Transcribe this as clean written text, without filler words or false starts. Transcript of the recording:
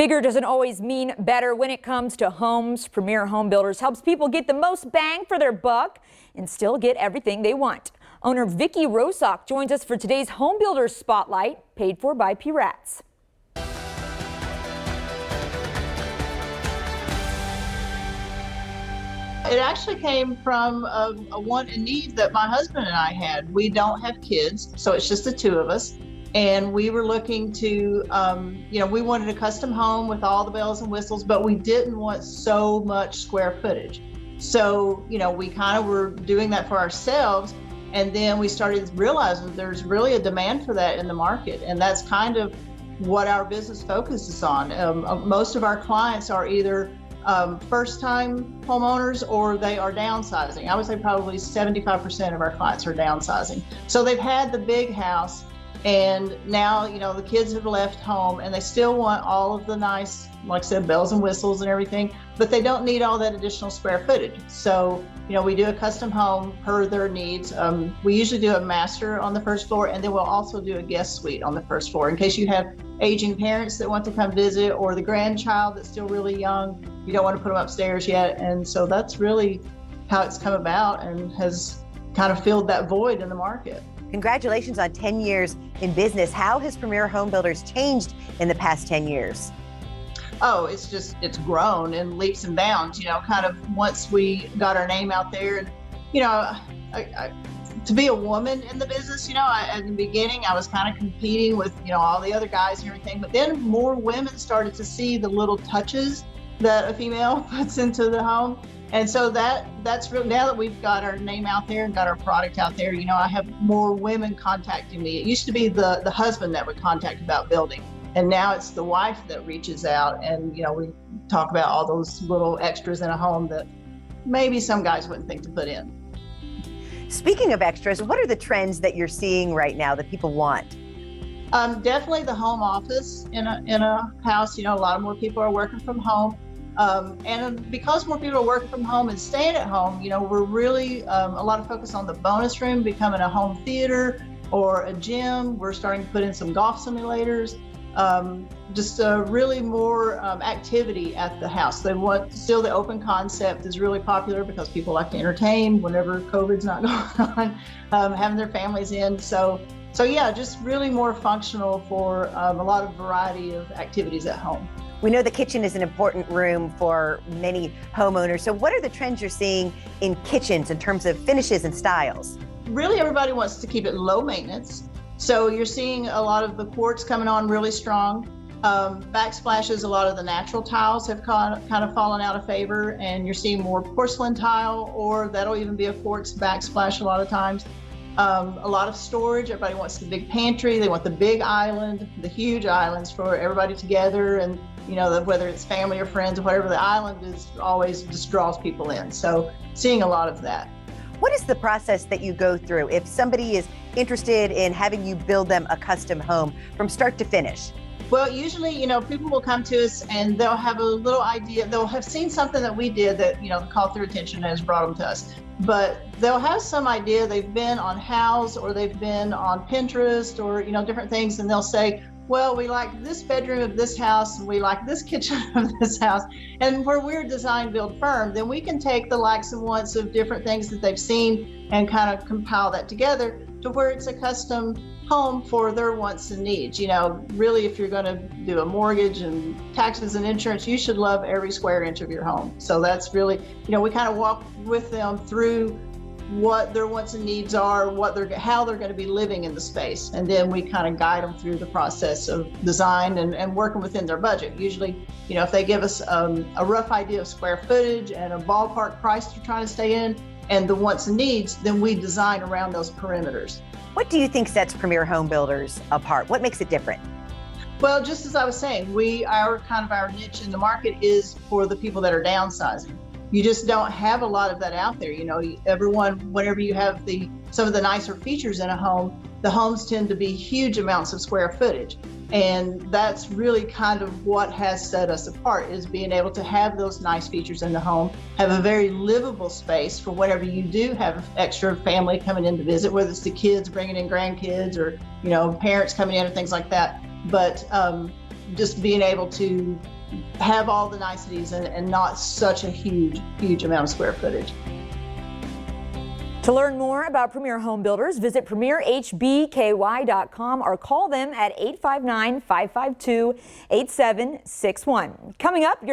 Bigger doesn't always mean better when it comes to homes. Premier Home Builders helps people get the most bang for their buck and still get everything they want. Owner Vicki Rosock joins us for today's Home Builders Spotlight, paid for by Pieratt. It actually came from a want and need that my husband and I had. We don't have kids, so it's just the two of us. And we were looking to, we wanted a custom home with all the bells and whistles, but we didn't want so much square footage. So, we kind of were doing that for ourselves. And then we started realizing there's really a demand for that in the market. And that's kind of what our business focuses on. Most of our clients are either first-time homeowners or they are downsizing. I would say probably 75% of our clients are downsizing. So they've had the big house and now, the kids have left home and they still want all of the nice, like I said, bells and whistles and everything, but they don't need all that additional square footage. So, we do a custom home per their needs. We usually do a master on the first floor, and then we'll also do a guest suite on the first floor in case you have aging parents that want to come visit or the grandchild that's still really young. You don't want to put them upstairs yet. And so that's really how it's come about and has kind of filled that void in the market. Congratulations on 10 years in business. How has Premier Home Builders changed in the past 10 years? Oh, it's grown in leaps and bounds, kind of once we got our name out there. And, to be a woman in the business, at the beginning, I was kind of competing with, all the other guys and everything. But then more women started to see the little touches that a female puts into the home. And so that's real. Now that we've got our name out there and got our product out there, I have more women contacting me. It used to be the husband that would contact about building, and now it's the wife that reaches out, and we talk about all those little extras in a home that maybe some guys wouldn't think to put in. Speaking of extras, what are the trends that you're seeing right now that people want? Definitely the home office in a house. A lot more people are working from home. And because more people are working from home and staying at home, we're really a lot of focus on the bonus room becoming a home theater or a gym. We're starting to put in some golf simulators, really more activity at the house. They want still the open concept is really popular because people like to entertain whenever COVID's not going on, having their families in. So yeah, just really more functional for a lot of variety of activities at home. We know the kitchen is an important room for many homeowners. So what are the trends you're seeing in kitchens in terms of finishes and styles? Really, everybody wants to keep it low maintenance. So you're seeing a lot of the quartz coming on really strong. Backsplashes, a lot of the natural tiles have kind of fallen out of favor, and you're seeing more porcelain tile, or that'll even be a quartz backsplash a lot of times. A lot of storage. Everybody wants the big pantry. They want the big island, the huge islands for everybody together. And, whether it's family or friends or whatever, the island is always just draws people in. So seeing a lot of that. What is the process that you go through if somebody is interested in having you build them a custom home from start to finish? Well, usually, people will come to us and they'll have a little idea. They'll have seen something that we did that, caught their attention and has brought them to us. But they'll have some idea. They've been on Houzz or they've been on Pinterest or, different things. And they'll say, well, we like this bedroom of this house and we like this kitchen of this house. And where we're a design build firm, then we can take the likes and wants of different things that they've seen and kind of compile that together to where it's a custom home for their wants and needs. Really, if you're going to do a mortgage and taxes and insurance, you should love every square inch of your home. So that's really, we kind of walk with them through what their wants and needs are, how they're going to be living in the space. And then we kind of guide them through the process of design and working within their budget. Usually, if they give us a rough idea of square footage and a ballpark price they're trying to stay in and the wants and needs, then we design around those perimeters. What do you think sets Premier Home Builders apart? What makes it different? Well, just as I was saying, our niche in the market is for the people that are downsizing. You just don't have a lot of that out there. Everyone, whenever you have some of the nicer features in a home, the homes tend to be huge amounts of square footage. And that's really kind of what has set us apart, is being able to have those nice features in the home, have a very livable space for whenever you do have extra family coming in to visit, whether it's the kids bringing in grandkids or, parents coming in and things like that. But just being able to have all the niceties and not such a huge amount of square footage. To learn more about Premier Home Builders, visit premierhbky.com or call them at 859-552-8761. Coming up,